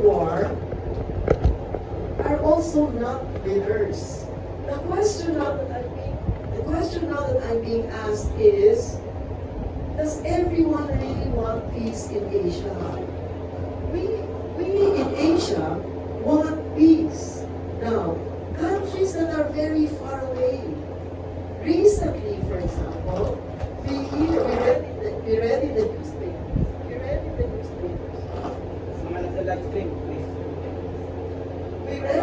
war are also not winners. The question now that I'm being asked is, does everyone really want peace in Asia? We in Asia want peace. Now, countries that are very far away. Recently, for example, we read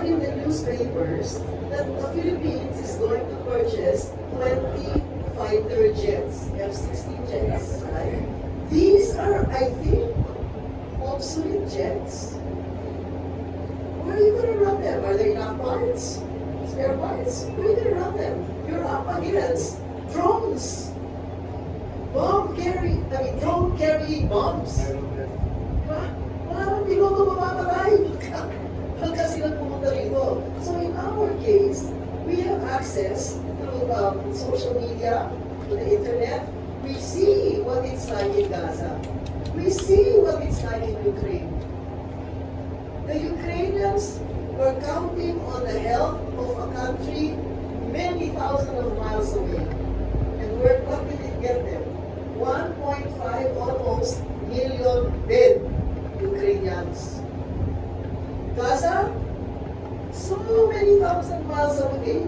in the newspapers that the Philippines is going to purchase 20 fighter jets, F-16 jets, right? These are, I think, obsolete jets. Where are you going to run them? Are there enough parts? Spare parts? Where are you going to run them? You're up against drones. Drone carrying bombs. Parang piloto mamamatay. Pagka sila pumunta rito. So in our case, we have access to social media, to the internet. We see what it's like in Gaza. We see what it's like in Ukraine. The Ukrainians were counting on the help of a country many thousands of miles away. And what did it get them? 1.5 almost million dead Ukrainians. Gaza, so many thousand miles away.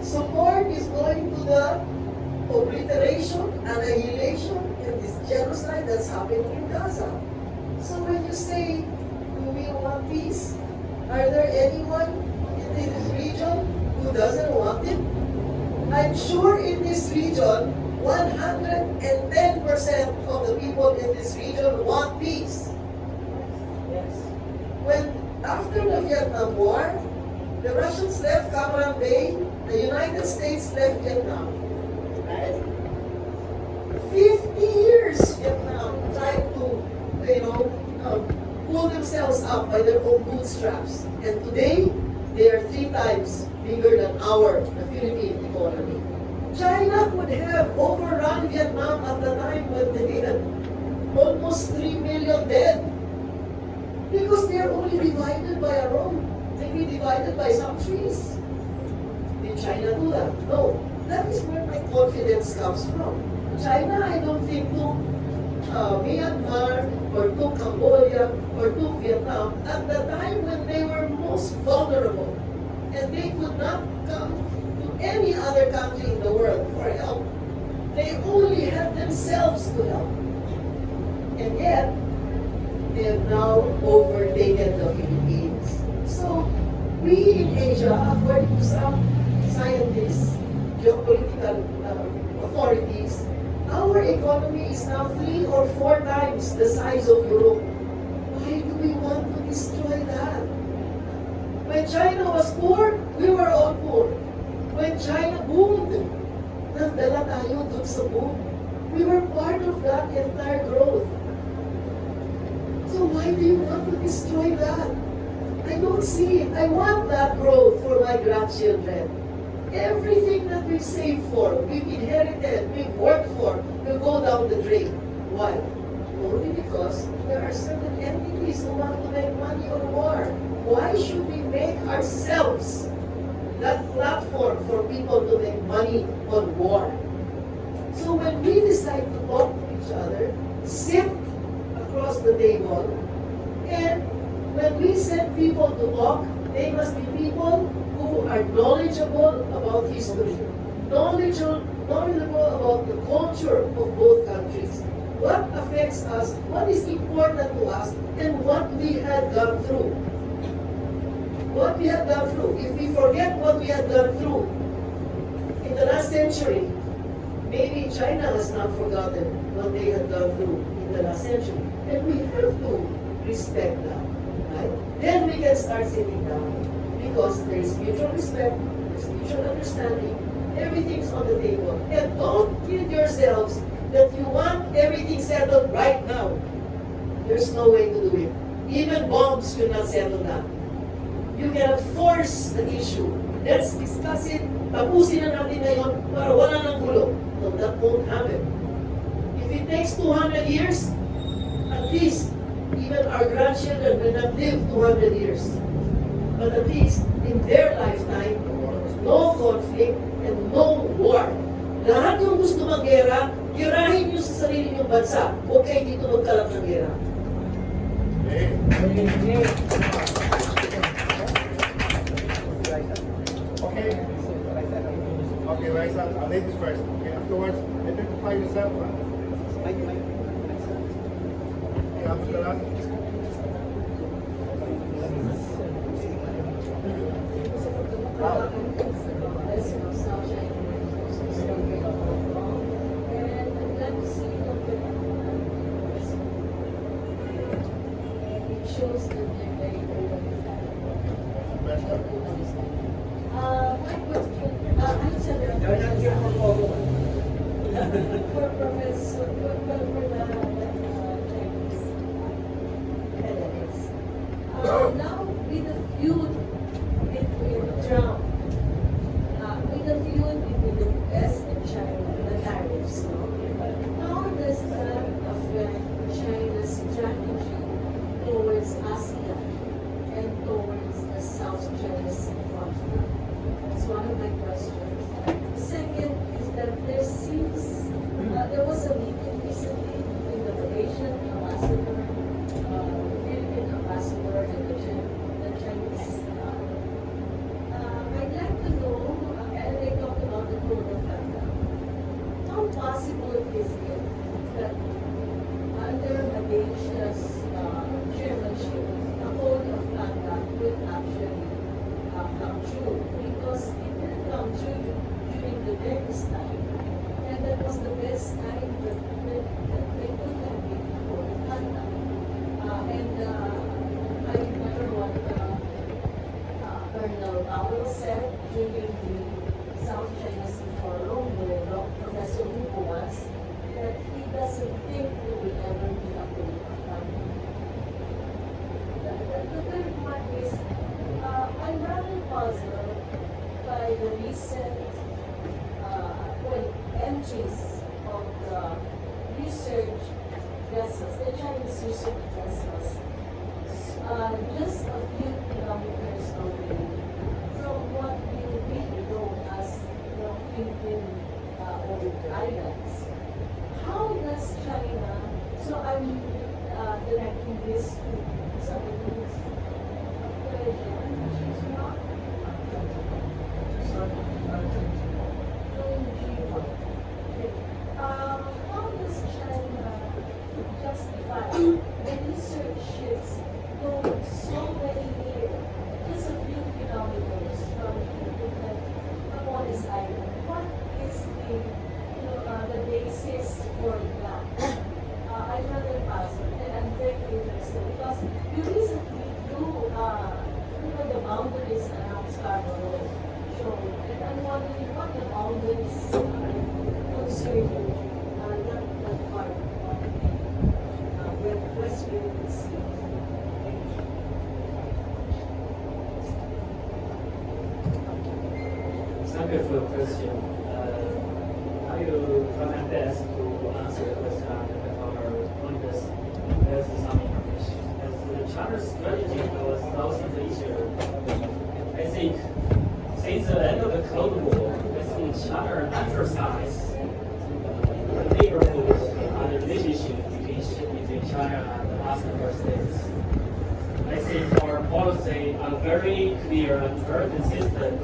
Support is going to the obliteration, annihilation, and this genocide that's happening in Gaza. So when you say, do we want peace? Are there anyone in this region who doesn't want it? I'm sure in this region, 110% of the people in this region want peace. Yes. After the Vietnam War, the Russians left Cam Ranh Bay, the United States left Vietnam. Right? 50 years Vietnam tried to, pull themselves up by their own bootstraps. And today, they are 3 times bigger than the Philippine economy. China could have overrun Vietnam at the time when they had almost 3 million dead. Because they are only divided by a road. Maybe divided by some trees. Did China do that? No. That is where my confidence comes from. China, I don't think, took Myanmar or took Cambodia or took Vietnam at the time when they were most vulnerable. And they could not come to any other country in the world for help. They only had themselves to help. And yet, they have now overtaken the Philippines. So, we in Asia, according to some scientists, geopolitical authorities, our economy is now 3 or 4 times the size of Europe. Why do we want to destroy that? When China was poor, we were all poor. When China boomed, nagdala tayo dun sa boom. We were part of that entire growth. So why do you want to destroy that? I don't see it. I want that growth for my grandchildren. Everything that we've saved for, we've inherited, we've worked for, will go down the drain. Why? Only because there are certain entities who want to make money on war. Why should we make ourselves that platform for people to make money on war? So when we decide to talk to each other, sit across the table, and when we send people to talk, they must be people who are knowledgeable about history, knowledgeable about the culture of both countries, what affects us, what is important to us, and what we had gone through. What we had gone through. If we forget what we had gone through in the last century, maybe China has not forgotten what they had gone through in the last century. And we have to respect that. Right? Then we can start sitting down. Because there is mutual respect, there is mutual understanding, everything's on the table. And don't kid yourselves that you want everything settled right now. There's no way to do it. Even bombs will not settle that. You cannot force the issue. Let's discuss it. Tapusin na natin ngayon para wala nang gulo. No, that won't happen. If it takes 200 years, at least Even our grandchildren will not live 200 years. But at least in their lifetime, no conflict and no war. Lahat yung gusto mag-gera, girahin nyo sa sarili nyong bansa. Huwag kayo dito magkalap ng gera. Okay. Okay, Raisa, ladies first. Okay, afterwards, identify yourself. Okay, tapos ka lang. Shows that they're very open. My question, I'm Senador. For Professor, for the Chinese candidates. Now, with the feud between Trump, with the feud between the US and China, the tariffs, no? How does that affect China's strategy towards ASEAN and towards the South China Sea conflict? That's one of my questions. The second is that there seems, there was a meeting recently between the Malaysian ambassador, the Philippine ambassador, and the Chinese. I'd like to know, and they talked about the code of conduct. How possible is it that under Malaysia's chairmanship, the code of conduct will actually come true? Because it didn't come true during the Dennis time, and that was the best time that they could have been a code of conduct. I remember what Colonel Powell said during the South China Sea Forum, where Professor Hugo was, that he doesn't think there will ever be a code of conduct. The third one is, I'm rather puzzled by the recent entries of the research vessels, the Chinese research vessels, just a few kilometers away from what we really know as the Philippine islands. How does China, so I'm directing this to somebody who's she's not how does China justify the research ships going so very near, just a few kilometers from Camotes Island? What is the basis for that? I'm rather puzzled, and I'm very interested because you recently drew the boundaries around Scarborough show, and I'm wondering what the boundaries are concerning that part of the West Philippine Sea. Thank you for your question. I will try my best to answer the question and our pointers with some information. As the China's strategy towards Southeast Asia, I think since the end of the Cold War, I think China emphasized the neighborhood and the relationship between China and the ASEAN states. I think our policy are very clear and very consistent.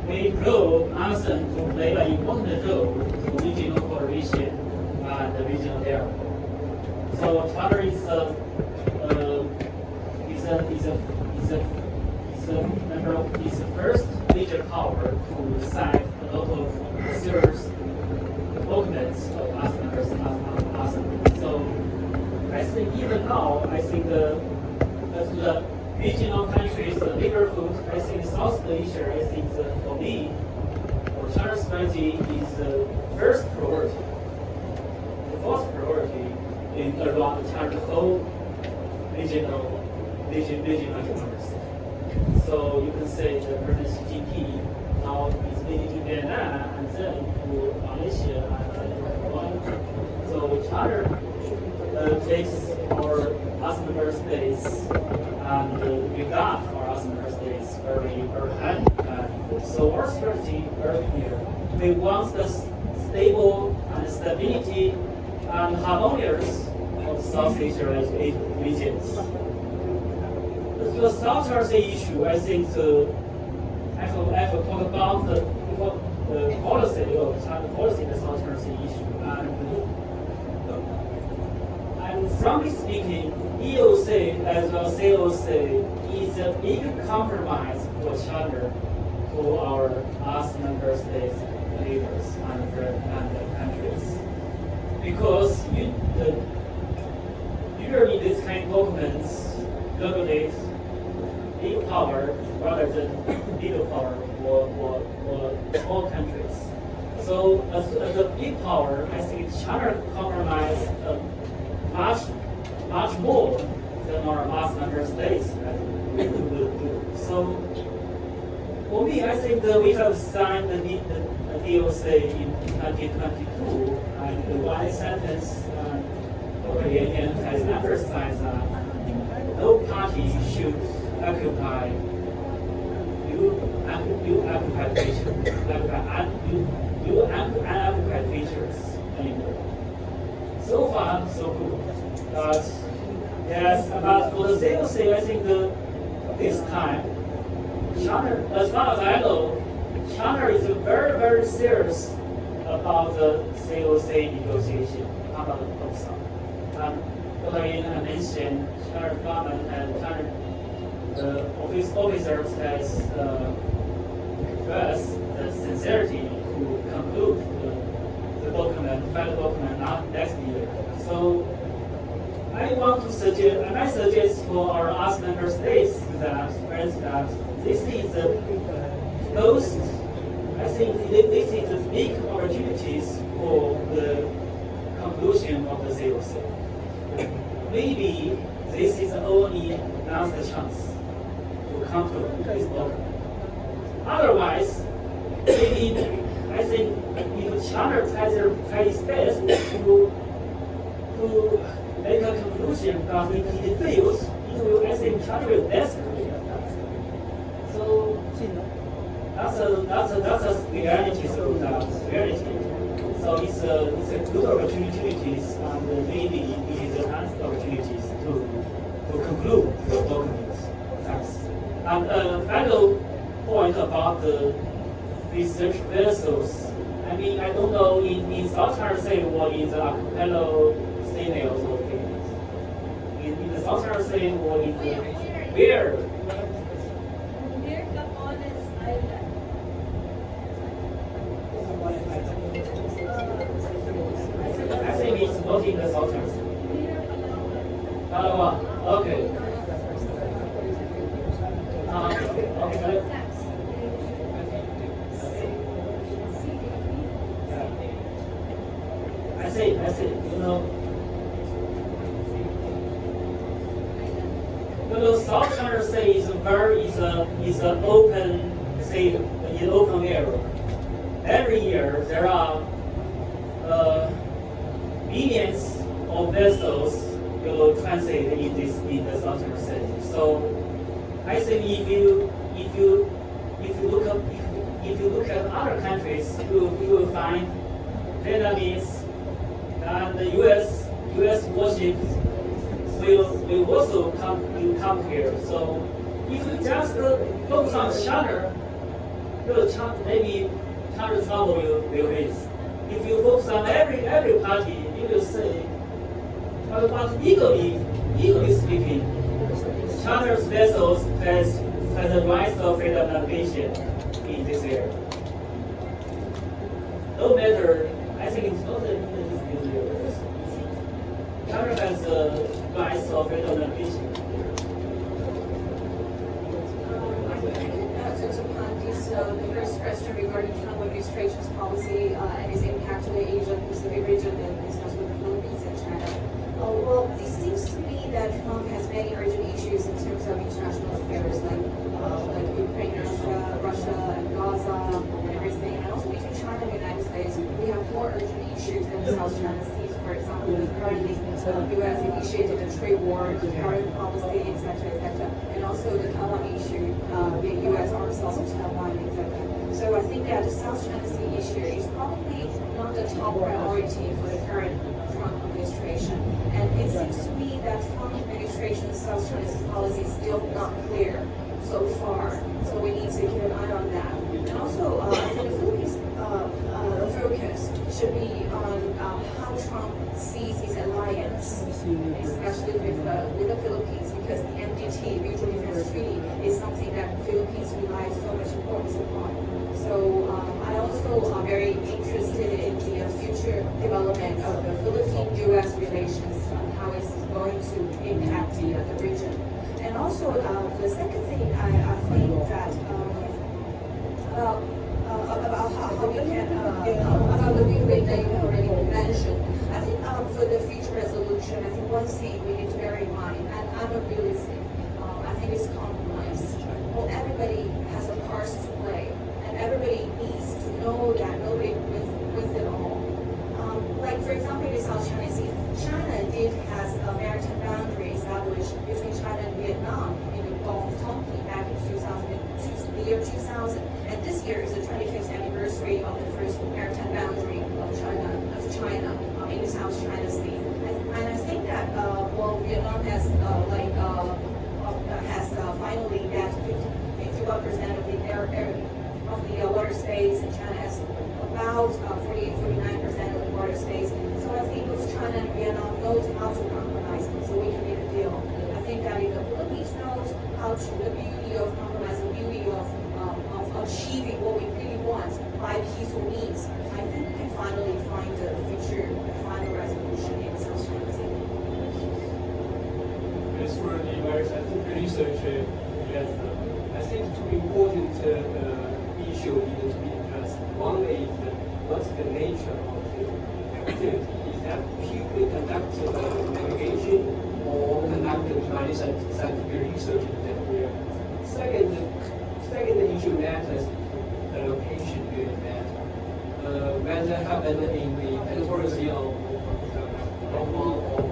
We grow ASEAN to play an important role to regional cooperation and the regional development. So China is the first major power to sign a lot of serious documents of ASEAN. So I think even now, I think as the regional countries, the neighborhood, I think South Asia, I think for me, for China's strategy is the first priority. The fourth priority in around China's whole regional economies. So you can say the President Xi Jinping now is leading to Vietnam and then to Malaysia and Taiwan. So China takes our ASEAN member states and regard our ASEAN member states very highly. So our strategy very clear. We want the stable and stability and harmonious of South Asia regions. The South China issue, I think, actually talk about the policy of China policy in the South China issue. And frankly speaking, EOC as well as COC is a big compromise for China to our ASEAN member states leaders and countries. Because usually these kind of documents regulate big power rather than little power or small countries. So as a big power, I think China compromised much more than our ASEAN member states that we would do. So for me, I think that we have signed the DOC in 2022, and the one sentence Korean has emphasized that no party should occupy unoccupied features anymore. So far, so good. But yes, but for the COC, I think this time, China, as far as I know, China is very, very serious about the COC negotiation about the proposal. Earlier I mentioned China government and China officers has expressed the sincerity to conclude the document, final document, not next year. So I want to suggest, and I suggest for our ASEAN member states that this is most, I think this is a big opportunities for the conclusion of the COC. Maybe this is only last chance to come to this document. Otherwise, maybe I think if China tries its best to make a conclusion, but if it fails, it will, I think China will desperate. So that's a reality. So it's a good opportunities, and maybe it is a nice opportunities to conclude the documents. Thanks. And final point about the research vessels. I mean, I don't know in South China Sea or in the archipelago state or Philippines. In the South China Sea or in the where? Near Capones Island. I think it's not in the South China Sea. Near Palawan. Okay. Okay. I see. South China Sea is an open sea, in open area. Every year there are millions of vessels will transit in the South China Sea. So I think if you look at other countries, you will find Vietnamese and the U.S. warships will also come here. So if you just focus on China, maybe China's trouble will raise. If you focus on every party, you will say, but legally speaking, China's vessels has a right of freedom of navigation in this area. No matter, I think it's not a China has a right of freedom of navigation. The first question regarding Trump administration's policy and its impact on the Asia-Pacific region, and especially the Philippines and China. Well, it seems to me that Trump has many urgent issues in terms of international affairs, like Ukraine, Russia, and Gaza, and everything. And also between China and the United States, we have more urgent issues than the South China Sea. For example, the current recently U.S. initiated a trade war, tariff policy, etc., and also the Taiwan issue, the U.S. arms sales to Taiwan, etc. So I think that the South China Sea issue is probably not the top priority for the current Trump administration. And it seems to me that Trump administration's South China Sea policy is still not clear so far. So we need to keep an eye on that. And also, I think the Philippines focus should be on how Trump sees his alliance, especially with the Philippines, because the MDT, Mutual Defense Treaty, is something that Philippines relies so much importance upon. So I also am very interested in the future development of the Philippine-U.S. relations, how it's going to impact the region. And also, the second thing I think that about how we can, about the new rate that you have already mentioned. I think for the future resolution, I think one thing we need to bear in mind, and I'm a realistic, I think it's compromise. Well, everybody has a part to play, and everybody needs to know that nobody wins it all. Like, for example, in South China Sea, China did has a maritime boundary established between China and Vietnam in the Gulf of Tonkin back in the year 2000. And this year is the 25th anniversary of the first maritime boundary of China in the South China Sea. And I think that well, Vietnam has finally that 51% of the water space, and China has about 49% of the water space. So I think both China and Vietnam knows how to compromise, so we can make a deal. I think that if the Philippines knows how to the beauty of compromise, the beauty of achieving what we really want by peaceful means, I think we can finally find the future final resolution in South China Sea. As for the maritime research, yes, I think two important issues need to be addressed. One is what's the nature of the activity? Is that purely conduct navigation or conduct maritime scientific research in that area? Second issue matters the location really matters. Whether happen in the territorial sea of Hong Kong or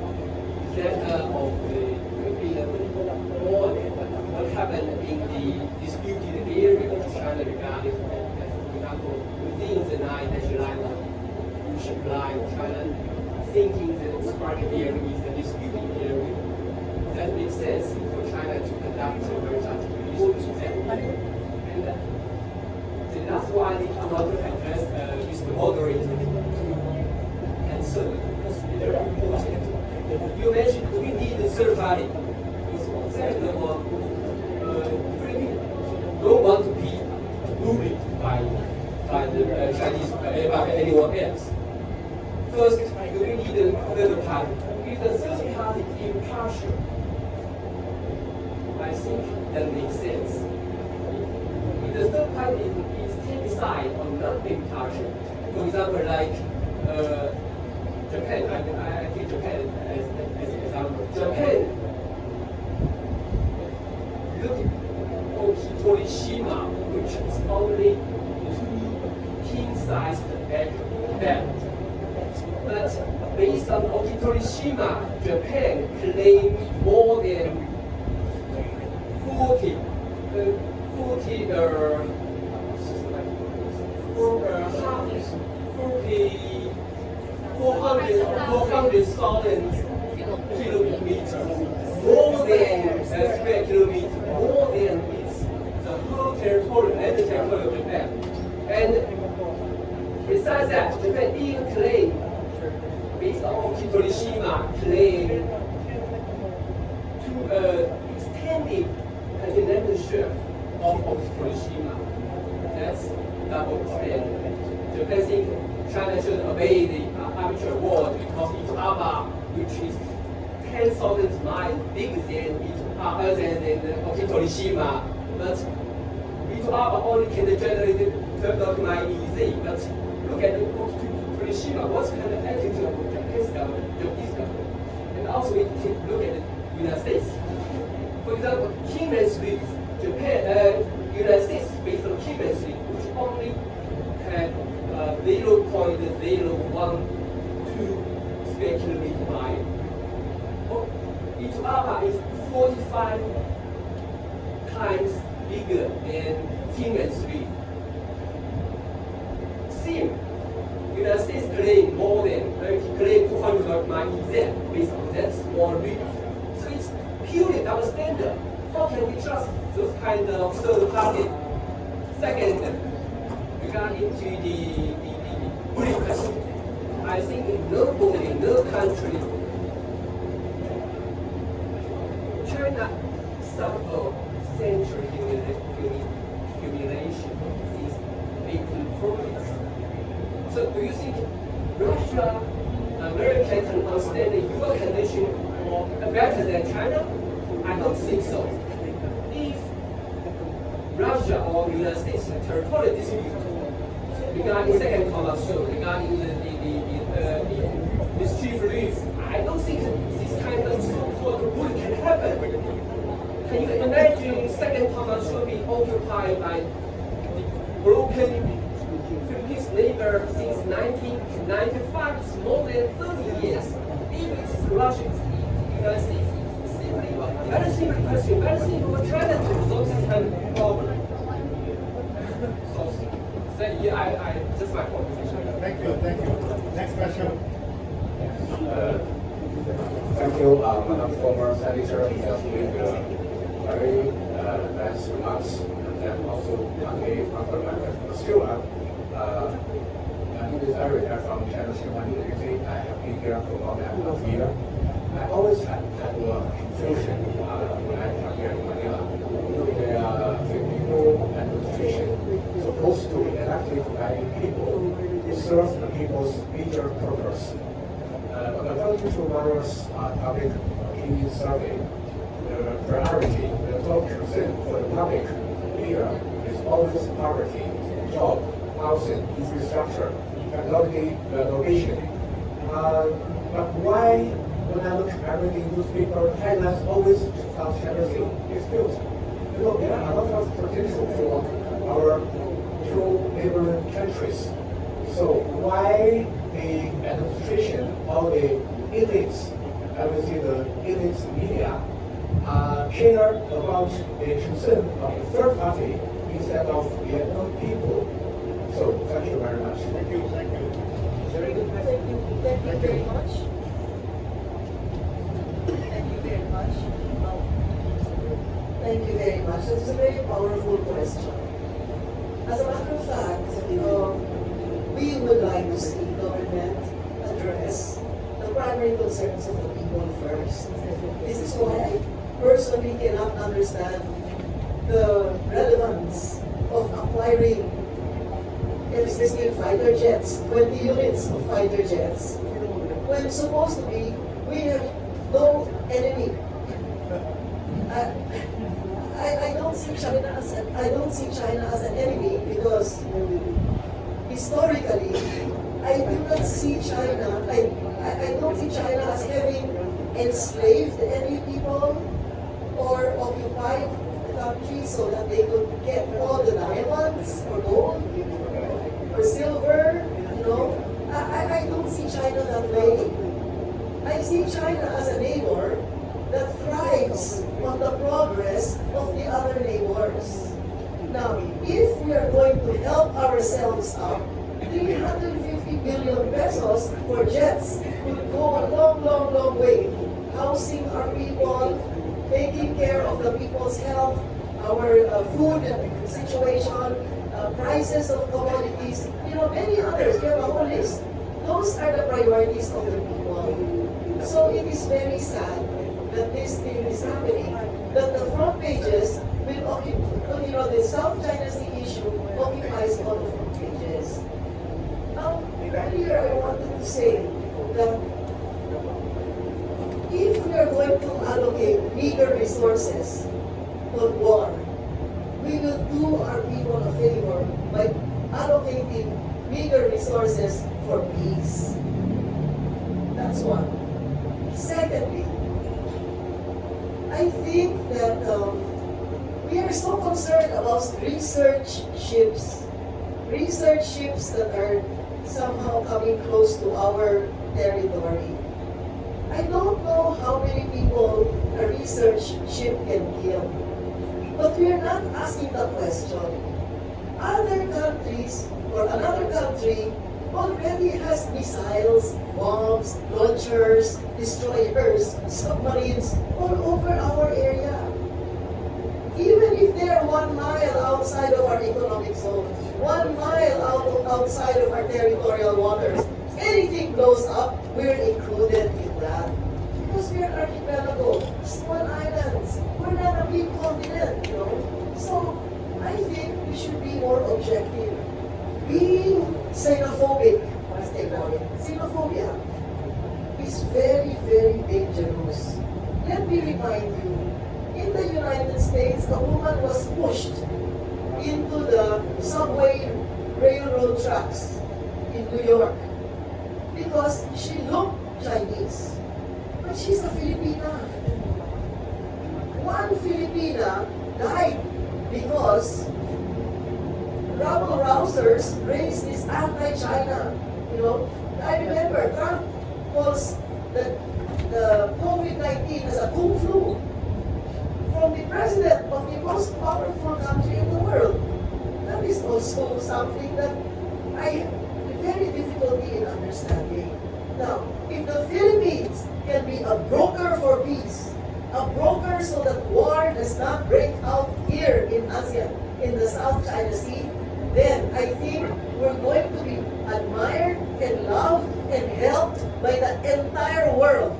center of the Philippines, or what happened in the disputed area of China regarding, for example, within the nine national line of ocean line of China, thinking that the spark area is the disputed area. That makes sense for China to conduct maritime research in that area. And the last one I want to address is the moderator answer. Very important. You mentioned we need a third party. Second of all, Philippines don't want to be bullied by the Chinese, by anyone else. First, we need a third party. If the third party is impartial, I think that makes sense. If the third party is taking side or not being partial, for example, like Japan, I take Japan as an example. Japan look at Hiroshima, which is only 2 king-sized bed. But based on Hiroshima, Japan claims more than 400,000 kilometers, more than square kilometers, more than its the whole territory and the territory of Japan. And besides that, Japan even claim, based on Hiroshima, claim to extended continental shelf of Hiroshima. That's double standard. Japan think China should obey the arbitral award because Itaba, which is 10,000 miles bigger than Hiroshima, but Itaba only can generate 12.9 EZ. But look at Hiroshima, what's kind of attitude of Japanese government, Japanese government, and also we can look at the United States. For example, Kingman United States based on Kingman which only had 0.0123 speculated by. Oh, each alpha is 45 times bigger than King and 3. Seem United States claim more than claim 200 miles based on that small reef. So it's purely double standard. How can we trust those kind of third party? Second, regarding to the bullying question, I think nobody, no country, China suffered century humiliation since 1840s. So do you think Russia, America can understand your condition better than China? I don't think so. If Russia or United States territorial dispute regarding second Thomas show, regarding the mischief reef, I don't think this kind of so-called bullying can happen. Can you imagine second Thomas show be occupied by broken Philippines neighbor since 1995? It's more than 30 years. If it is Russia, United States, simply very simple question, very simple. China to resolve this kind of problem. So yeah, I just my point. Thank you, thank you. Next question. Thank you, Madam former Senator, just with very nice remarks, and also convey from still, my name is Eric. I'm from China Human University. I have been here for more than half a year. I always had a confusion when I come here in Manila. The people administration supposed to elect by people to serve the people's major purpose. But according to various public opinion survey, the priority, the top percent for the public here is always poverty, job, housing, infrastructure, technology, innovation. But why, when I look at everything newspaper, headlines always about charity disputes? You know, there are a lot of potential for our two neighboring countries. So why the administration or the elites, I would say the elites media, care about the concern of the third party instead of their own people? So thank you very much. Thank you, thank you. Very good. Thank you very much. Thank you very much. Thank you very much. That's a very powerful question. As a matter of fact, we would like to see government address the primary concerns of the people first. This is why I personally cannot understand the relevance of acquiring F-16 fighter jets, 20 units of fighter jets, when supposed to be we have no enemy. I don't see China as an enemy because historically I do not see China. I don't see China as having enslaved any people or occupied the country so that they could get all the diamonds or gold or silver. You know, I don't see China that way. I see China as a neighbor that thrives on the progress of the other neighbors. Now, if we are going to help ourselves out, 350 billion pesos for jets would go a long, long, long way. Housing our people, taking care of the people's health, our food situation, prices of commodities, you know, many others. We have a whole list. Those are the priorities of the people. So it is very sad that this thing is happening, that the front pages will occupy, you know, the South China Sea issue occupies all the front pages. Now, earlier I wanted to say that if we are going to allocate meager resources for war, we will do our people a favor by allocating meager resources for peace. That's one. Secondly, I think that we are so concerned about research ships that are somehow coming close to our territory. I don't know how many people a research ship can kill. But we are not asking the question. Other countries or another country already has missiles, bombs, launchers, destroyers, submarines all over our area. Even if they are 1 mile outside of our economic zone, 1 mile outside of our territorial waters, anything blows up, we're included in that. Because we're archipelago, small islands. We're not a big continent, you know. So I think we should be more objective. Being xenophobic, as they call it, xenophobia, is very, very dangerous. Let me remind you, in the United States, a woman was pushed into the subway railroad tracks in New York because she looked Chinese. But she's a Filipina. One Filipina died because rabble-rousers raised this anti-China. You know, I remember Trump calls the COVID-19 as a kung flu from the president of the most powerful country in the world. That is also something that I have very difficulty in understanding. Now, if the Philippines can be a broker for peace, a broker so that war does not break out here in ASEAN, in the South China Sea, then I think we're going to be admired and loved and helped by the entire world.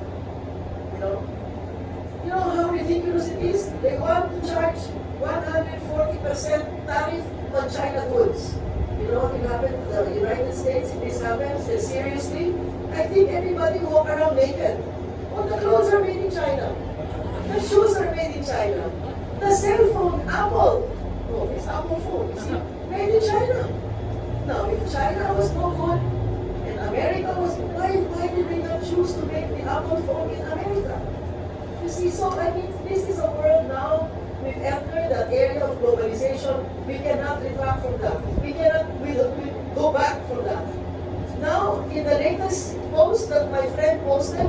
You know how ridiculous it is? They want to charge 140% tariff on China goods. You know what will happen to the United States if this happens? And seriously, I think everybody walk around naked. Well, the clothes are made in China. The shoes are made in China. The cell phone, Apple. Oh, it's Apple phone. You see, made in China. Now, if China was no good and America was, why did they not choose to make the Apple phone in America? You see, so I mean, this is a world now. We've entered the area of globalization. We cannot retract from that. We cannot go back from that. Now, in the latest post that my friend posted,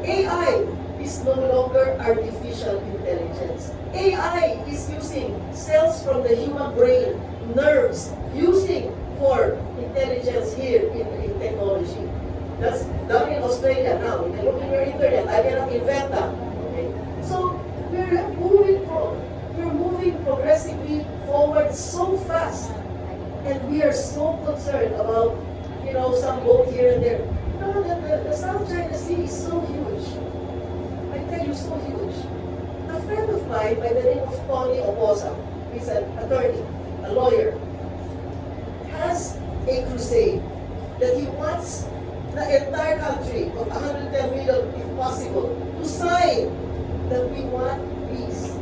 AI is no longer artificial intelligence. AI is using cells from the human brain, nerves, using for intelligence here in technology. That's done in Australia now. You can look in your internet. I cannot invent that. Okay? So we're moving progressively forward so fast, and we are so concerned about, you know, some boat here and there. No, the South China Sea is so huge. I tell you, so huge. A friend of mine by the name of Tony Oposa, he's an attorney, a lawyer, has a crusade that he wants the entire country of 110 million, if possible, to sign that we want peace.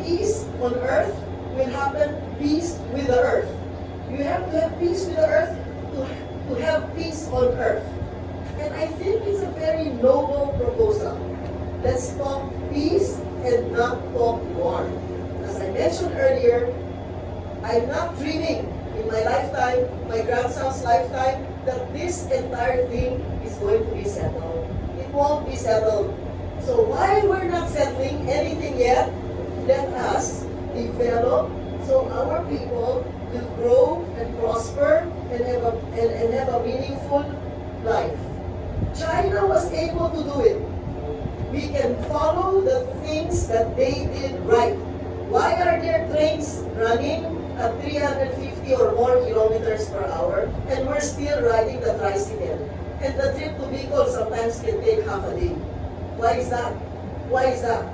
Peace on earth will happen, peace with the earth. You have to have peace with the earth to have peace on earth. And I think it's a very noble proposal. Let's talk peace and not talk war. As I mentioned earlier, I'm not dreaming in my lifetime, my grandson's lifetime, that this entire thing is going to be settled. It won't be settled. So while we're not settling anything yet, let us develop so our people will grow and prosper and have a meaningful life. China was able to do it. We can follow the things that they did right. Why are their trains running at 350 or more kilometers per hour and we're still riding the tricycle? And the trip to Bicol sometimes can take half a day. Why is that? Why is that?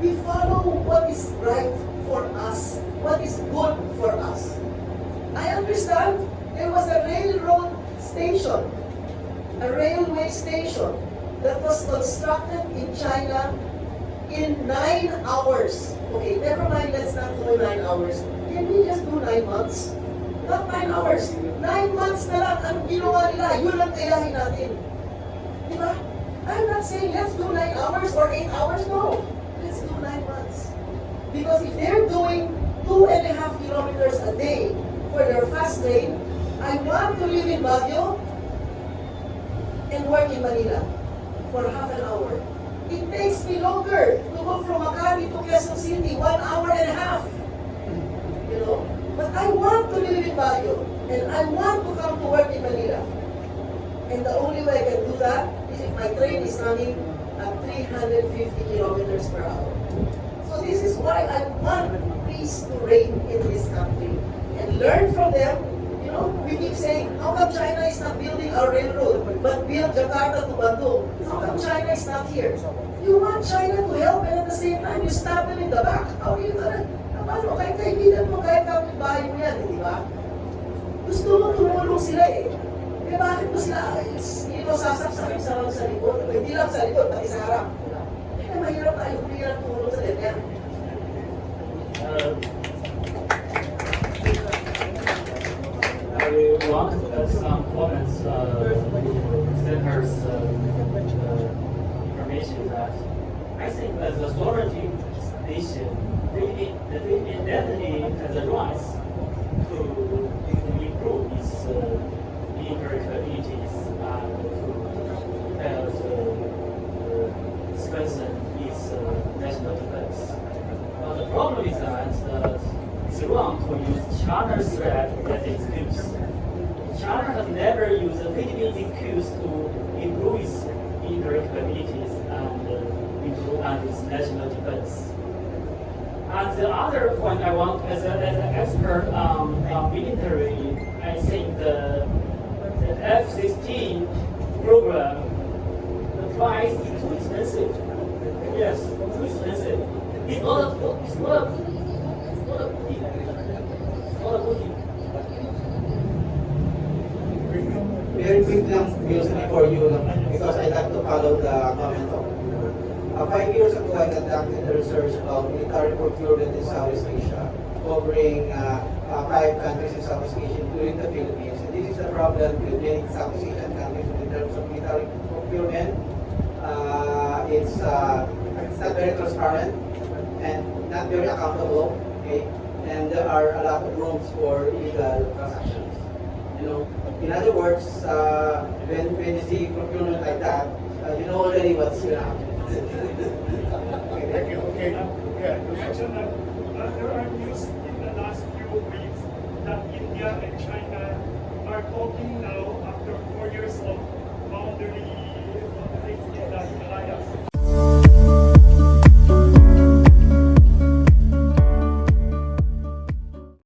We follow what is right for us, what is good for us. I understand there was a railroad station, a railway station that was constructed in China in 9 hours. Okay, never mind, let's not do 9 hours. Can we just do 9 months? Not 9 hours. 9 months na lang ang ginawa nila. Yun ang kayahin natin. Di ba? I'm not saying let's do 9 hours or 8 hours. No. Let's do 9 months. Because if they're doing 2.5 kilometers a day for their fast train, I want to live in Baguio and work in Manila. for half an hour. It takes me longer to go from Makati to Quezon City, 1 hour and a half. You know? But I want to live in Baguio, and I want to come to work in Manila. And the only way I can do that is if my train is running at 350 kilometers per hour. So this is why I want peace to reign in this country and learn from them. You know, we keep saying, how come China is not building our railroad, but build Jakarta to Bandung? How come China is not here? You want China to help, and at the same time, you stab them in the back. How are you gonna, paano? Kahit kaibigan mo, kahit kapitbahay mo yan, di ba? Gusto mo tumulong sila eh. Eh bakit mo sila, sasaksakin sa lang sa likod? Hindi lang sa likod, pati sa harap. Kaya mahirap tayo bigyan ng tulong sa ganyan. I want to add some comments Senator's information that I think as a sovereignty nation, the Philippine definitely has a right to improve its capabilities and to help strengthen its national defense. But the problem is that it's wrong to use China's threat as an excuse. China has never used the Philippines excuse to improve its military capabilities and improve its national defense. And the other point I want, as an expert on military, I think the F-16 program, the price is too expensive. Yes, too expensive. It's not a good deal. Very quick lang, Wilson, for you, because I'd like to follow the comment of 5 years ago, I conducted a research about military procurement in Southeast Asia, covering 5 countries in Southeast Asia, including the Philippines. And this is the problem with many Southeast Asian countries in terms of military procurement. It's not very transparent and not very accountable. Okay? And there are a lot of rooms for illegal transactions. You know, in other words, when you see procurement like that, you know already what's going to happen. Okay, thank you. Okay, yeah. There are news in the last few weeks that India and China are talking